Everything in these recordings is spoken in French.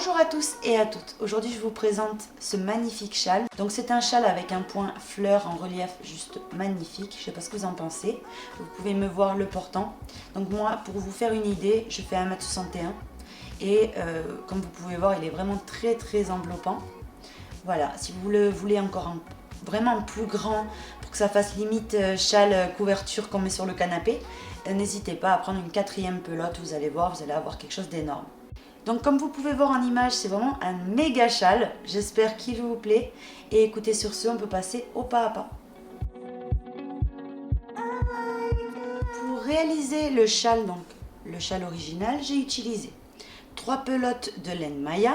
Bonjour à tous et à toutes. Aujourd'hui je vous présente ce magnifique châle. Donc c'est un châle avec un point fleur en relief juste magnifique. Je sais pas ce que vous en pensez. Vous pouvez me voir le portant. Donc moi, pour vous faire une idée, je fais 1m61 et comme vous pouvez voir, il est vraiment très enveloppant. Voilà, si vous le voulez encore vraiment plus grand pour que ça fasse limite châle couverture qu'on met sur le canapé, n'hésitez pas à prendre une 4e pelote. Vous allez voir, vous allez avoir quelque chose d'énorme. Donc comme vous pouvez voir en image, c'est vraiment un méga châle. J'espère qu'il vous plaît. Et écoutez, sur ce, on peut passer au pas à pas. Pour réaliser le châle, donc le châle original, j'ai utilisé 3 pelotes de laine Maya.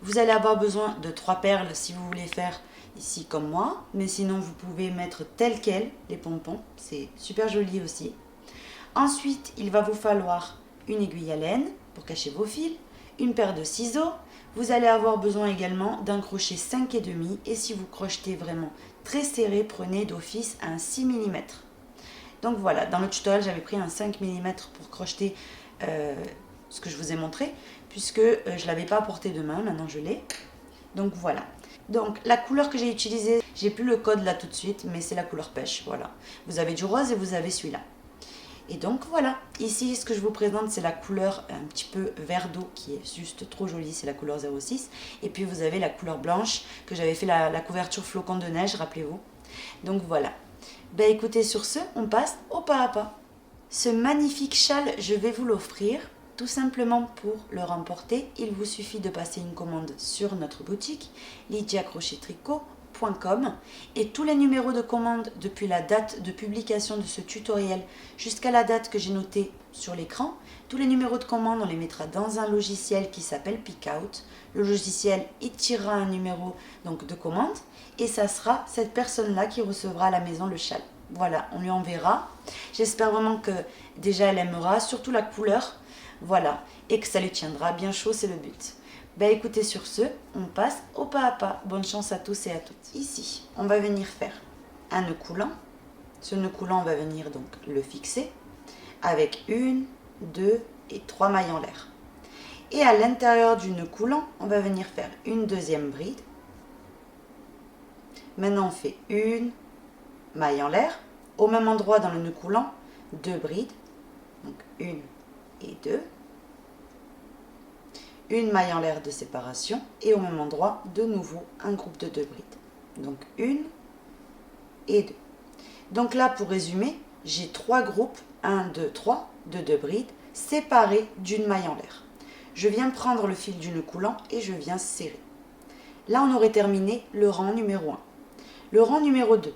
Vous allez avoir besoin de 3 perles si vous voulez faire ici comme moi. Mais sinon, vous pouvez mettre tel quel les pompons. C'est super joli aussi. Ensuite, il va vous falloir une aiguille à laine pour cacher vos fils, une paire de ciseaux. Vous allez avoir besoin également d'un crochet 5,5 et si vous crochetez vraiment très serré, prenez d'office un 6 mm. Donc voilà, dans le tutoriel, j'avais pris un 5 mm pour crocheter ce que je vous ai montré, puisque je ne l'avais pas apporté de main, maintenant je l'ai. Donc voilà. Donc la couleur que j'ai utilisée, j'ai plus le code là tout de suite, mais c'est la couleur pêche, voilà. Vous avez du rose et vous avez celui-là. Et donc voilà, ici ce que je vous présente c'est la couleur un petit peu vert d'eau qui est juste trop jolie, c'est la couleur 06. Et puis vous avez la couleur blanche que j'avais fait la couverture flocon de neige, rappelez-vous. Donc voilà. Ben écoutez, sur ce, on passe au pas à pas. Ce magnifique châle, je vais vous l'offrir. Tout simplement pour le remporter, il vous suffit de passer une commande sur notre boutique lydiacrochettricot.com et tous les numéros de commande depuis la date de publication de ce tutoriel jusqu'à la date que j'ai notée sur l'écran, tous les numéros de commande on les mettra dans un logiciel qui s'appelle Pickout. Le logiciel il tirera un numéro donc de commande et ça sera cette personne là qui recevra à la maison le châle. Voilà, on lui enverra. J'espère vraiment que déjà elle aimera, surtout la couleur. Voilà, et que ça lui tiendra bien chaud, c'est le but. Ben écoutez, sur ce, on passe au pas à pas. Bonne chance à tous et à toutes. Ici, on va venir faire un nœud coulant. Ce nœud coulant, on va venir donc le fixer avec 1, 2 et 3 mailles en l'air. Et à l'intérieur du nœud coulant, on va venir faire une deuxième bride. Maintenant, on fait une maille en l'air. Au même endroit dans le nœud coulant, 2 brides. Donc 1 et 2. Une maille en l'air de séparation et au même endroit de nouveau un groupe de 2 brides. Donc 1 et 2. Donc là pour résumer, j'ai 3 groupes, 1, 2, 3 de 2 brides séparés d'une maille en l'air. Je viens prendre le fil du nœud coulant et je viens serrer. Là on aurait terminé le rang numéro 1. Le rang numéro 2,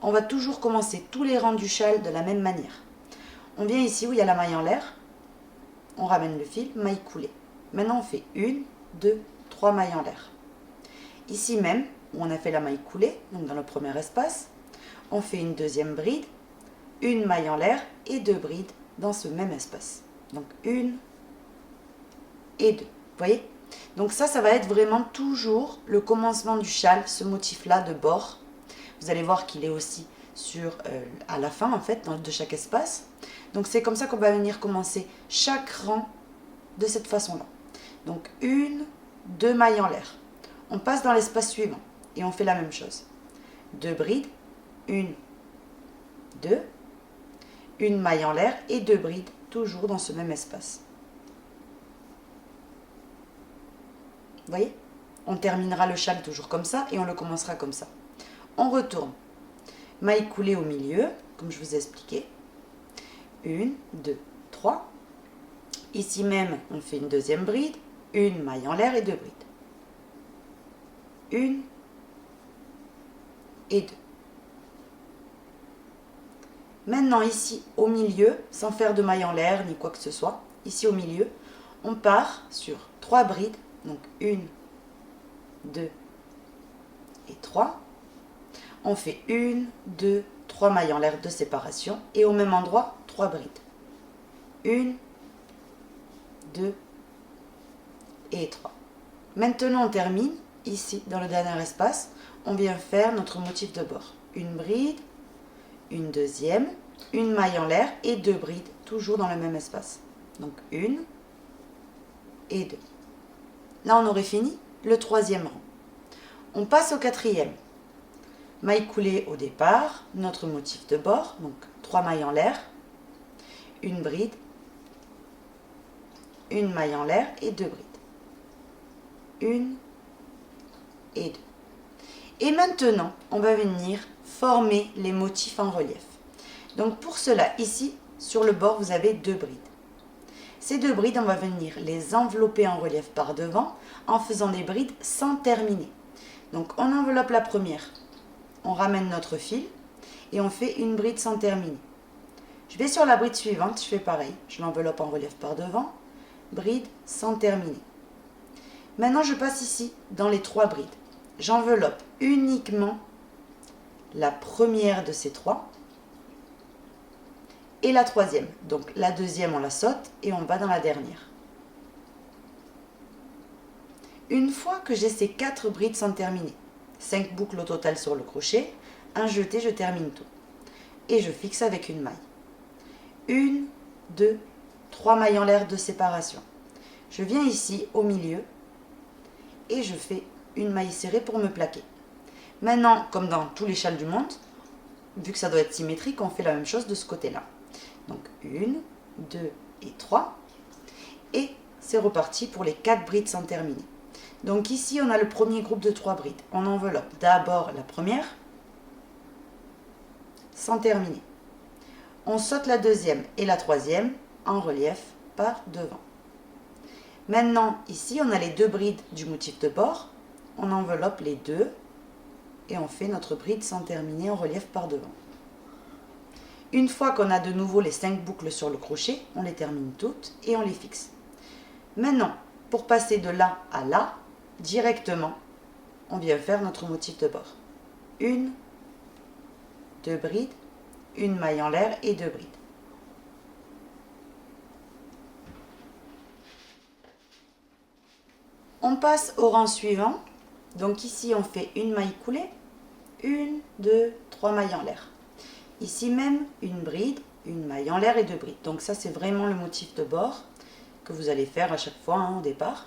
on va toujours commencer tous les rangs du châle de la même manière. On vient ici où il y a la maille en l'air, on ramène le fil, maille coulée. Maintenant, on fait 1, 2, 3 mailles en l'air. Ici même, où on a fait la maille coulée, donc dans le premier espace, on fait une deuxième bride, une maille en l'air et 2 brides dans ce même espace. Donc 1 et 2. Vous voyez? Donc ça va être vraiment toujours le commencement du châle, ce motif-là de bord. Vous allez voir qu'il est aussi à la fin, en fait, de chaque espace. Donc c'est comme ça qu'on va venir commencer chaque rang de cette façon-là. Donc 1, 2 mailles en l'air. On passe dans l'espace suivant et on fait la même chose. 2 brides, 1, 2, une maille en l'air et 2 brides, toujours dans ce même espace. Vous voyez? On terminera le châle toujours comme ça et on le commencera comme ça. On retourne. Maille coulée au milieu, comme je vous ai expliqué. 1, 2, 3. Ici même, on fait une deuxième bride, une maille en l'air et 2 brides. 1 et 2. Maintenant ici au milieu, sans faire de maille en l'air ni quoi que ce soit, ici au milieu, on part sur 3 brides, donc 1, 2 et 3. On fait 1, 2, 3 mailles en l'air de séparation et au même endroit, 3 brides. 1, 2 et 3. Maintenant on termine ici dans le dernier espace, on vient faire notre motif de bord. Une bride, une deuxième, une maille en l'air et 2 brides toujours dans le même espace. Donc 1 et 2. Là, on aurait fini le troisième rang. On passe au quatrième. Maille coulée au départ, notre motif de bord, donc 3 mailles en l'air, une bride, une maille en l'air et 2 brides. Une et 2. Et maintenant, on va venir former les motifs en relief. Donc pour cela, ici, sur le bord, vous avez 2 brides. Ces 2 brides, on va venir les envelopper en relief par devant en faisant des brides sans terminer. Donc on enveloppe la première, on ramène notre fil et on fait une bride sans terminer. Je vais sur la bride suivante, je fais pareil, je l'enveloppe en relief par devant, bride sans terminer. Maintenant je passe ici dans les 3 brides. J'enveloppe uniquement la première de ces 3 et la troisième. Donc la deuxième on la saute et on va dans la dernière. Une fois que j'ai ces 4 brides sans terminer, 5 boucles au total sur le crochet, un jeté, je termine tout. Et je fixe avec une maille. 1, 2, 3 mailles en l'air de séparation. Je viens ici au milieu et je fais une maille serrée pour me plaquer. Maintenant, comme dans tous les châles du monde, vu que ça doit être symétrique, on fait la même chose de ce côté-là. Donc 1, 2 et 3. Et c'est reparti pour les 4 brides sans terminer. Donc ici, on a le premier groupe de 3 brides. On enveloppe d'abord la première, sans terminer. On saute la deuxième et la troisième en relief par devant. Maintenant, ici, on a les 2 brides du motif de bord. On enveloppe les 2 et on fait notre bride sans terminer en relief par devant. Une fois qu'on a de nouveau les 5 boucles sur le crochet, on les termine toutes et on les fixe. Maintenant, pour passer de là à là, directement, on vient faire notre motif de bord. 1, 2 brides, une maille en l'air et 2 brides. On passe au rang suivant. Donc ici, on fait une maille coulée, 1, 2, 3 mailles en l'air. Ici même, une bride, une maille en l'air et 2 brides. Donc ça, c'est vraiment le motif de bord que vous allez faire à chaque fois au départ.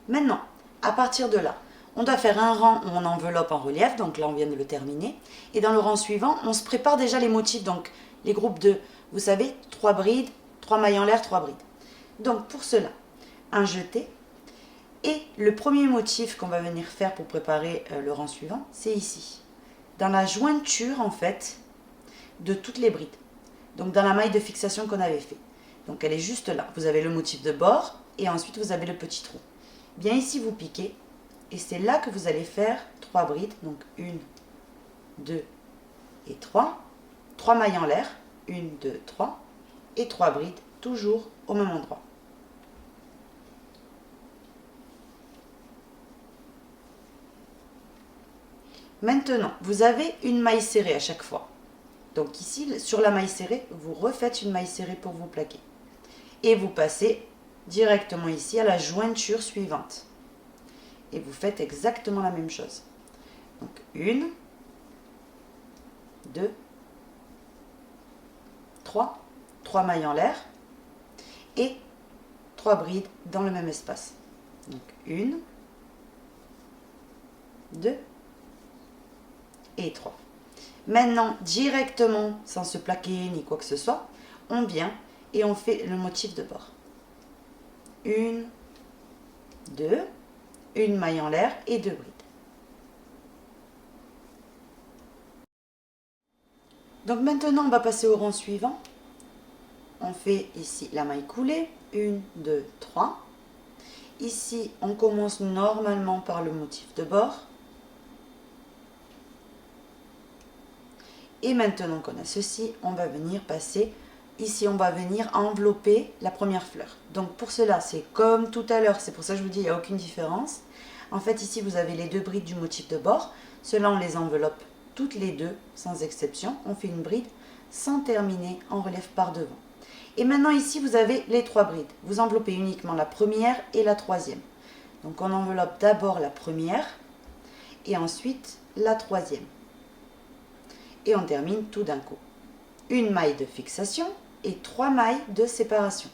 Maintenant, à partir de là, on doit faire un rang où on enveloppe en relief, donc là on vient de le terminer. Et dans le rang suivant, on se prépare déjà les motifs, donc les groupes de, vous savez, 3 brides, 3 mailles en l'air, 3 brides. Donc pour cela, un jeté. Et le premier motif qu'on va venir faire pour préparer le rang suivant, c'est ici. Dans la jointure en fait, de toutes les brides. Donc dans la maille de fixation qu'on avait fait. Donc elle est juste là. Vous avez le motif de bord et ensuite vous avez le petit trou. Bien ici vous piquez et c'est là que vous allez faire 3 brides. Donc 1, 2 et 3. 3 mailles en l'air. 1, 2, 3. Et 3 brides toujours au même endroit. Maintenant, vous avez une maille serrée à chaque fois. Donc ici, sur la maille serrée, vous refaites une maille serrée pour vous plaquer. Et vous passez directement ici à la jointure suivante. Et vous faites exactement la même chose. Donc 1, 2, 3, 3 mailles en l'air et 3 brides dans le même espace. Donc 1, 2 et 3. Maintenant, directement, sans se plaquer ni quoi que ce soit, on vient et on fait le motif de bord. 1, 2, une maille en l'air et 2 brides. Donc maintenant, on va passer au rang suivant. On fait ici la maille coulée, 1, 2, 3. Ici, on commence normalement par le motif de bord. Et maintenant qu'on a ceci, on va venir passer, ici on va venir envelopper la première fleur. Donc pour cela, c'est comme tout à l'heure, c'est pour ça que je vous dis, il n'y a aucune différence. En fait, ici vous avez les 2 brides du motif de bord. Cela, on les enveloppe toutes les 2, sans exception. On fait une bride sans terminer en relief par devant. Et maintenant ici, vous avez les 3 brides. Vous enveloppez uniquement la première et la troisième. Donc on enveloppe d'abord la première et ensuite la troisième. Et on termine tout d'un coup. Une maille de fixation et 3 mailles de séparation.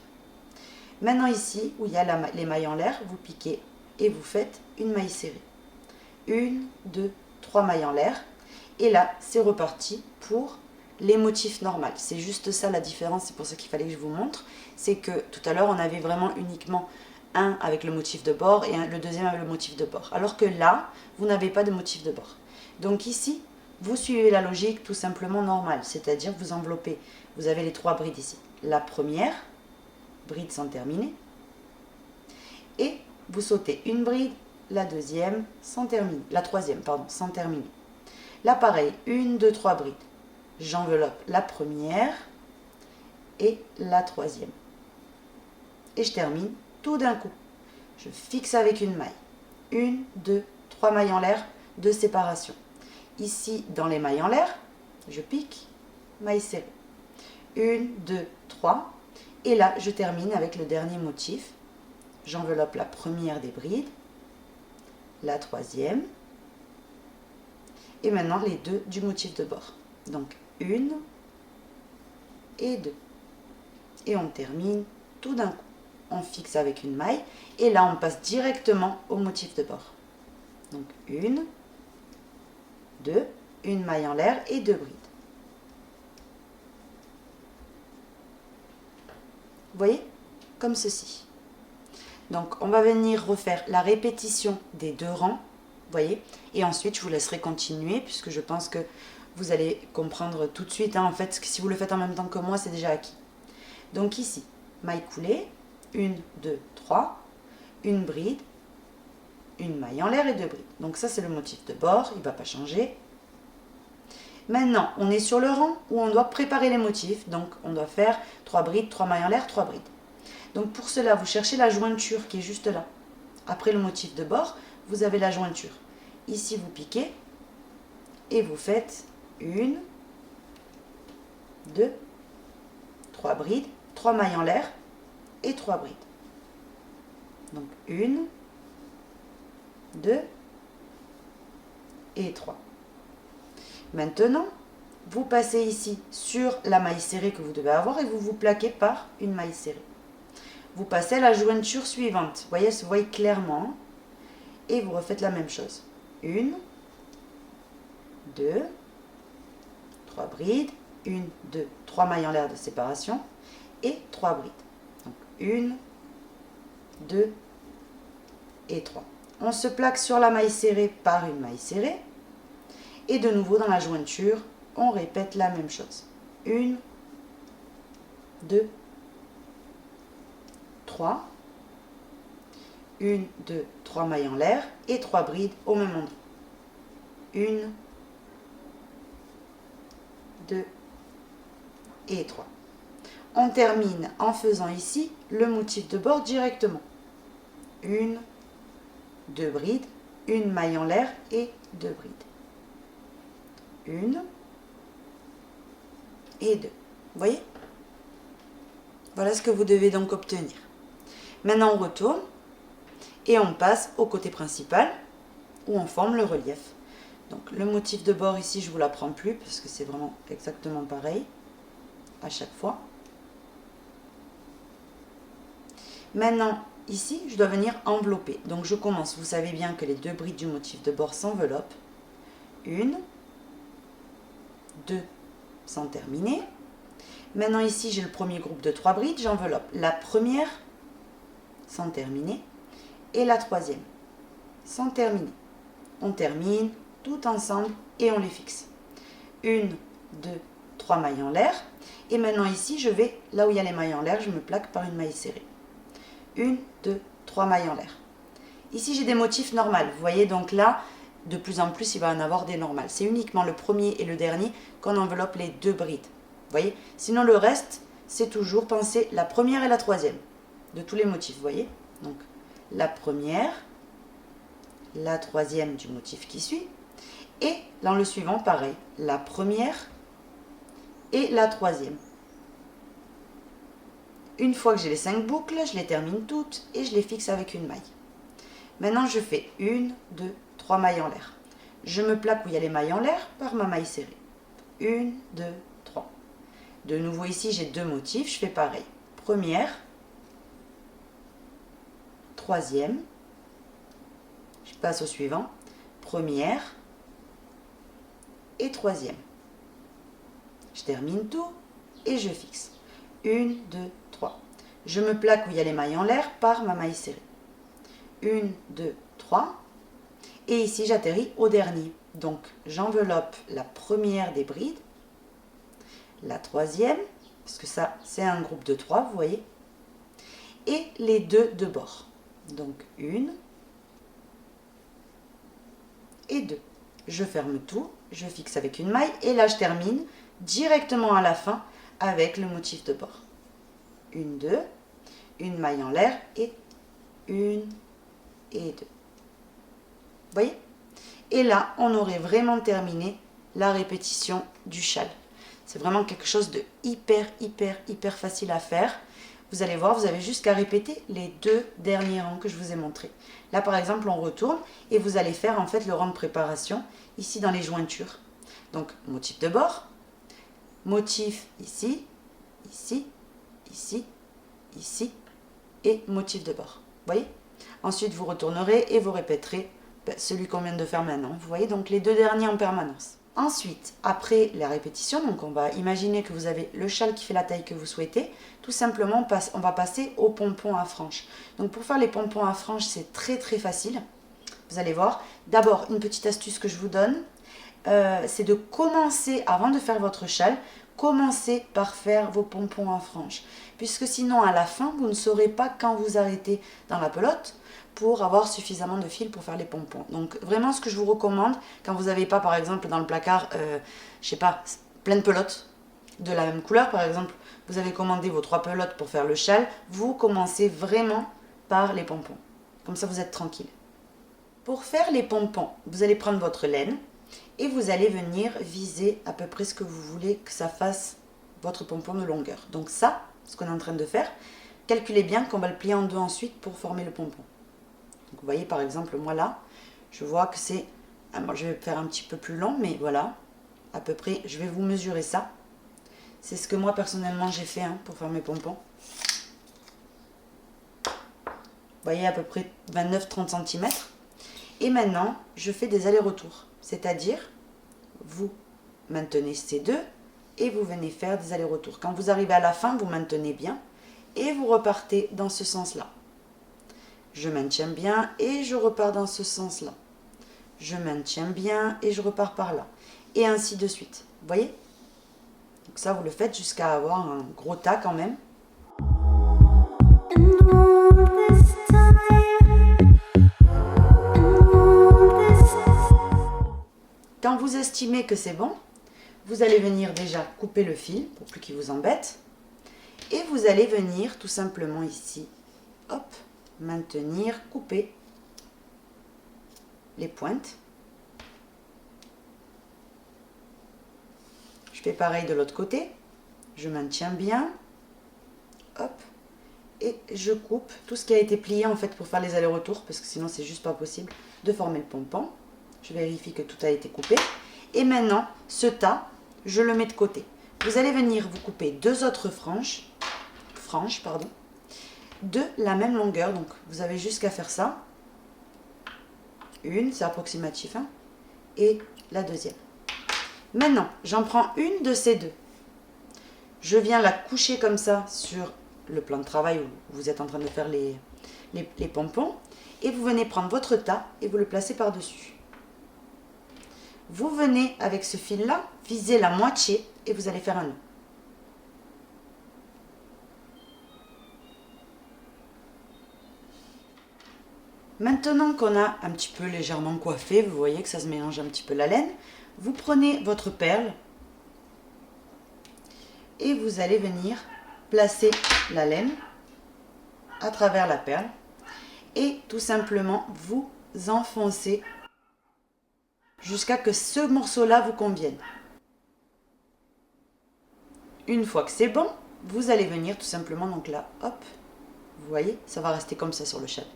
Maintenant ici, où il y a les mailles en l'air, vous piquez et vous faites une maille serrée. 1, 2, 3 mailles en l'air. Et là, c'est reparti pour les motifs normaux. C'est juste ça la différence, c'est pour ça qu'il fallait que je vous montre. C'est que tout à l'heure, on avait vraiment uniquement un avec le motif de bord et le deuxième avec le motif de bord. Alors que là, vous n'avez pas de motif de bord. Donc ici, vous suivez la logique tout simplement normale, c'est-à-dire vous enveloppez, vous avez les 3 brides ici. La première, bride sans terminer, et vous sautez une bride, la deuxième sans terminer, la troisième, pardon, sans terminer. Là pareil, 1, 2, 3 brides. J'enveloppe la première et la troisième. Et je termine tout d'un coup. Je fixe avec une maille. 1, 2, 3 mailles en l'air de séparation. Ici, dans les mailles en l'air, je pique, maille serrée. 1, 2, 3. Et là, je termine avec le dernier motif. J'enveloppe la première des brides, la troisième, et maintenant les deux du motif de bord. Donc, 1 et 2. Et on termine tout d'un coup. On fixe avec une maille, et là, on passe directement au motif de bord. Donc, 1, 2, une maille en l'air et 2 brides. Vous voyez? Comme ceci. Donc, on va venir refaire la répétition des 2 rangs, vous voyez? Et ensuite, je vous laisserai continuer, puisque je pense que vous allez comprendre tout de suite. En fait, si vous le faites en même temps que moi, c'est déjà acquis. Donc ici, maille coulée, 1, 2, 3, une bride, une maille en l'air et 2 brides. Donc ça, c'est le motif de bord, il ne va pas changer. Maintenant, on est sur le rang où on doit préparer les motifs. Donc, on doit faire 3 brides, 3 mailles en l'air, 3 brides. Donc, pour cela, vous cherchez la jointure qui est juste là. Après le motif de bord, vous avez la jointure. Ici, vous piquez et vous faites 1, 2, 3 brides, 3 mailles en l'air et 3 brides. Donc, 1, 2 et 3. Maintenant, vous passez ici sur la maille serrée que vous devez avoir et vous vous plaquez par une maille serrée. Vous passez à la jointure suivante. Vous voyez clairement. Et vous refaites la même chose. 1, 2, 3 brides. 1, 2, 3 mailles en l'air de séparation. Et 3 brides. Donc 1, 2 et 3. On se plaque sur la maille serrée par une maille serrée. Et de nouveau dans la jointure, on répète la même chose. 1, 2, 3. 1, 2, 3 mailles en l'air et 3 brides au même endroit. 1, 2 et 3. On termine en faisant ici le motif de bord directement. 1, 2 brides, une maille en l'air et 2 brides. 1 et 2. Vous voyez? Voilà ce que vous devez donc obtenir. Maintenant, on retourne et on passe au côté principal où on forme le relief. Donc, le motif de bord ici, je ne vous l'apprends plus parce que c'est vraiment exactement pareil à chaque fois. Maintenant, ici, je dois venir envelopper. Donc, je commence. Vous savez bien que les 2 brides du motif de bord s'enveloppent. 1, 2 sans terminer. Maintenant ici j'ai le premier groupe de 3 brides, j'enveloppe la première sans terminer et la troisième sans terminer. On termine tout ensemble et on les fixe. 1, 2, 3 mailles en l'air. Et maintenant ici je vais, là où il y a les mailles en l'air, je me plaque par une maille serrée. 1, 2, 3 mailles en l'air. Ici j'ai des motifs normaux, vous voyez, donc là de plus en plus, il va en avoir des normales. C'est uniquement le premier et le dernier qu'on enveloppe les 2 brides. Vous voyez? Sinon, le reste, c'est toujours penser la première et la troisième de tous les motifs. Vous voyez? Donc, la première, la troisième du motif qui suit. Et dans le suivant, pareil. La première et la troisième. Une fois que j'ai les 5 boucles, je les termine toutes et je les fixe avec une maille. Maintenant, je fais 1, 2, 3 mailles en l'air. Je me plaque où il y a les mailles en l'air par ma maille serrée. 1, 2, 3. De nouveau ici, j'ai 2 motifs. Je fais pareil. Première, troisième passe au suivant, première et troisième. Je termine tout et je fixe. 1, 2, 3. Je me plaque où il y a les mailles en l'air par ma maille serrée. 1, 2, 3. Et ici, j'atterris au dernier. Donc, j'enveloppe la première des brides, la troisième, parce que ça, c'est un groupe de 3, vous voyez, et les deux de bord. Donc, 1 et 2. Je ferme tout, je fixe avec une maille, et là, je termine directement à la fin avec le motif de bord. 1, 2, une maille en l'air, et 1 et 2. Vous voyez? Et là, on aurait vraiment terminé la répétition du châle. C'est vraiment quelque chose de hyper facile à faire. Vous allez voir, vous avez juste qu'à répéter les 2 derniers rangs que je vous ai montrés. Là, par exemple, on retourne et vous allez faire en fait le rang de préparation ici dans les jointures. Donc, motif de bord, motif ici, ici, ici, ici et motif de bord. Vous voyez? Ensuite, vous retournerez et vous répéterez celui qu'on vient de faire maintenant. Vous voyez, donc les 2 derniers en permanence. Ensuite, après la répétition, donc on va imaginer que vous avez le châle qui fait la taille que vous souhaitez. Tout simplement, on va passer aux pompons à franges. Donc pour faire les pompons à franges, c'est très facile. Vous allez voir. D'abord, une petite astuce que je vous donne, c'est de commencer, avant de faire votre châle, commencez par faire vos pompons à franges. Puisque sinon, à la fin, vous ne saurez pas quand vous arrêtez dans la pelote pour avoir suffisamment de fil pour faire les pompons. Donc vraiment, ce que je vous recommande, quand vous n'avez pas, par exemple, dans le placard, je sais pas, plein de pelotes de la même couleur, par exemple, vous avez commandé vos 3 pelotes pour faire le châle, vous commencez vraiment par les pompons. Comme ça, vous êtes tranquille. Pour faire les pompons, vous allez prendre votre laine et vous allez venir viser à peu près ce que vous voulez que ça fasse votre pompon de longueur. Donc ça, ce qu'on est en train de faire, calculez bien qu'on va le plier en 2 ensuite pour former le pompon. Donc vous voyez par exemple, moi là, je vois que c'est, moi je vais faire un petit peu plus long, mais voilà, à peu près, je vais vous mesurer ça. C'est ce que moi personnellement j'ai fait pour faire mes pompons. Vous voyez à peu près 29-30 cm. Et maintenant, je fais des allers-retours. C'est-à-dire, vous maintenez ces 2 et vous venez faire des allers-retours. Quand vous arrivez à la fin, vous maintenez bien et vous repartez dans ce sens-là. Je maintiens bien et je repars dans ce sens-là. Je maintiens bien et je repars par là. Et ainsi de suite. Vous voyez? Donc ça, vous le faites jusqu'à avoir un gros tas quand même. Quand vous estimez que c'est bon, vous allez venir déjà couper le fil pour plus qu'il vous embête. Et vous allez venir tout simplement ici, hop, maintenir, couper les pointes. Je fais pareil de l'autre côté. Je maintiens bien, hop, et je coupe tout ce qui a été plié en fait pour faire les allers-retours, parce que sinon c'est juste pas possible de former le pompon. Je vérifie que tout a été coupé. Et maintenant, ce tas, je le mets de côté. Vous allez venir vous couper 2 autres franges, de la même longueur. Donc, vous avez juste qu'à faire ça. Une, c'est approximatif, et la deuxième. Maintenant, j'en prends une de ces 2. Je viens la coucher comme ça sur le plan de travail où vous êtes en train de faire les pompons. Et vous venez prendre votre tas et vous le placez par-dessus. Vous venez avec ce fil-là, viser la moitié et vous allez faire un nœud. Maintenant qu'on a un petit peu légèrement coiffé, vous voyez que ça se mélange un petit peu la laine, vous prenez votre perle et vous allez venir placer la laine à travers la perle et tout simplement vous enfoncez jusqu'à ce que ce morceau-là vous convienne. Une fois que c'est bon, vous allez venir tout simplement, donc là, hop, vous voyez, ça va rester comme ça sur le châle.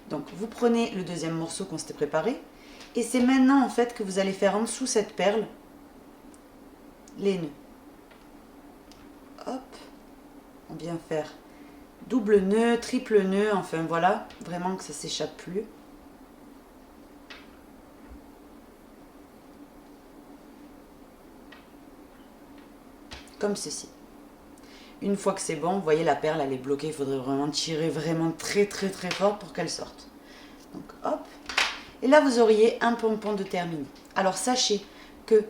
Donc vous prenez le deuxième morceau qu'on s'était préparé, et c'est maintenant en fait que vous allez faire en dessous cette perle, les nœuds. Hop, on vient faire double nœud, triple nœud, enfin voilà, vraiment que ça ne s'échappe plus. comme ceci. Une fois que c'est bon, vous voyez la perle elle est bloquée, il faudrait vraiment tirer vraiment très fort pour qu'elle sorte. Donc hop, et là vous auriez un pompon de terminé. Alors sachez que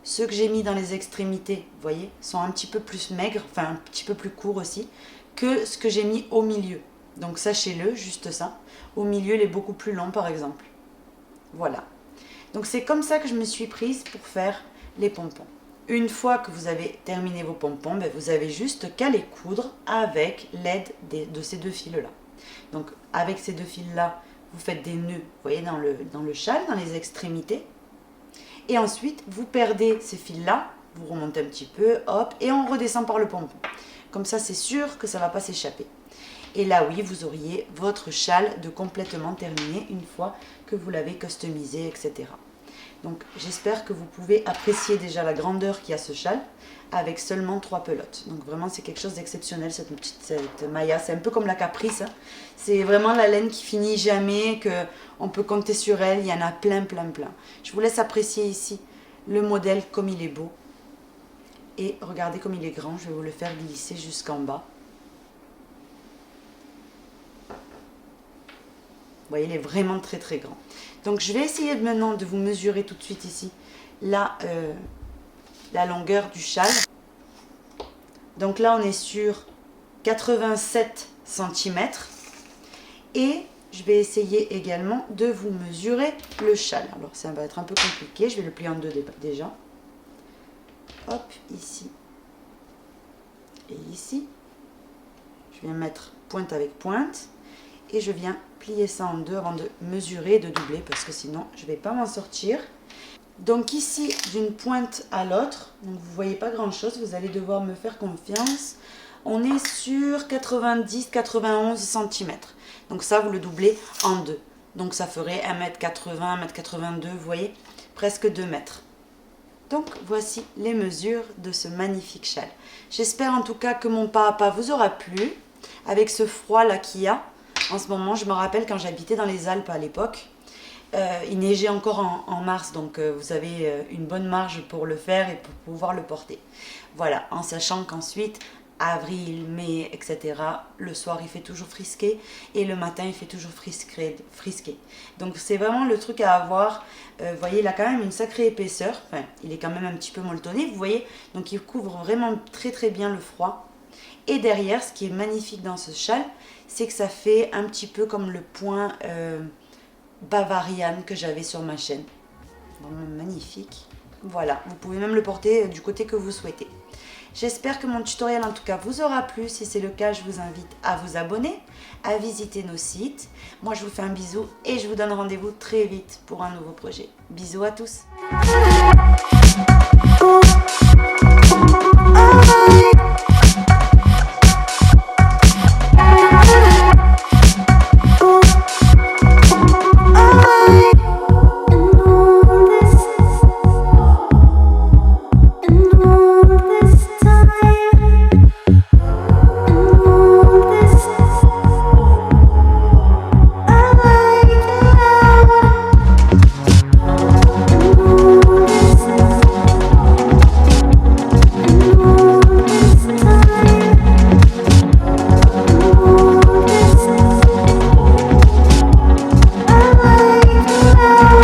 ceux que j'ai mis dans les extrémités, vous voyez, sont un petit peu plus maigres, enfin un petit peu plus courts aussi, que ce que j'ai mis au milieu. Donc sachez-le, juste ça. Au milieu, il est beaucoup plus long par exemple. Voilà. Donc c'est comme ça que je me suis prise pour faire les pompons. Une fois que vous avez terminé vos pompons, ben vous avez juste qu'à les coudre avec l'aide de ces deux fils-là. Donc avec ces deux fils-là, vous faites des nœuds, vous voyez, dans le châle, dans les extrémités. Et ensuite, vous perdez ces fils-là, vous remontez un petit peu, hop, et on redescend par le pompon. Comme ça, c'est sûr que ça ne va pas s'échapper. Et là, oui, vous auriez votre châle de complètement terminé une fois que vous l'avez customisé, etc. Donc, j'espère que vous pouvez apprécier déjà la grandeur qu'il y a ce châle avec seulement 3 pelotes. Donc, vraiment, c'est quelque chose d'exceptionnel, cette Maya. C'est un peu comme la Caprice. Hein. C'est vraiment la laine qui finit jamais, qu'on peut compter sur elle. Il y en a plein. Je vous laisse apprécier ici le modèle comme il est beau. Et regardez comme il est grand. Je vais vous le faire glisser jusqu'en bas. Vous voyez, il est vraiment très grand. Donc, je vais essayer maintenant de vous mesurer tout de suite ici la longueur du châle. Donc là, on est sur 87 cm. Et je vais essayer également de vous mesurer le châle. Alors, ça va être un peu compliqué. Je vais le plier en deux déjà. Hop, ici. Et ici. Je viens mettre pointe avec pointe. Et je viens plier ça en deux avant de mesurer et de doubler parce que sinon je ne vais pas m'en sortir. Donc ici d'une pointe à l'autre, donc vous ne voyez pas grand chose, vous allez devoir me faire confiance. On est sur 90-91 cm. Donc ça vous le doublez en deux. Donc ça ferait 1m80, 1m82, vous voyez, presque 2 mètres. Donc voici les mesures de ce magnifique châle. J'espère en tout cas que mon pas à pas vous aura plu avec ce froid là qu'il y a. En ce moment, je me rappelle quand j'habitais dans les Alpes à l'époque, il neigeait encore en mars, donc vous avez une bonne marge pour le faire et pour pouvoir le porter. Voilà, en sachant qu'ensuite, avril, mai, etc., le soir il fait toujours frisquer et le matin il fait toujours frisquer. Donc c'est vraiment le truc à avoir. Vous voyez, il a quand même une sacrée épaisseur, enfin, il est quand même un petit peu molletonné, vous voyez, donc il couvre vraiment très bien le froid. Et derrière, ce qui est magnifique dans ce châle, c'est que ça fait un petit peu comme le point Bavarian que j'avais sur ma chaîne. Vraiment magnifique. Voilà, vous pouvez même le porter du côté que vous souhaitez. J'espère que mon tutoriel en tout cas vous aura plu. Si c'est le cas, je vous invite à vous abonner, à visiter nos sites. Moi, je vous fais un bisou et je vous donne rendez-vous très vite pour un nouveau projet. Bisous à tous.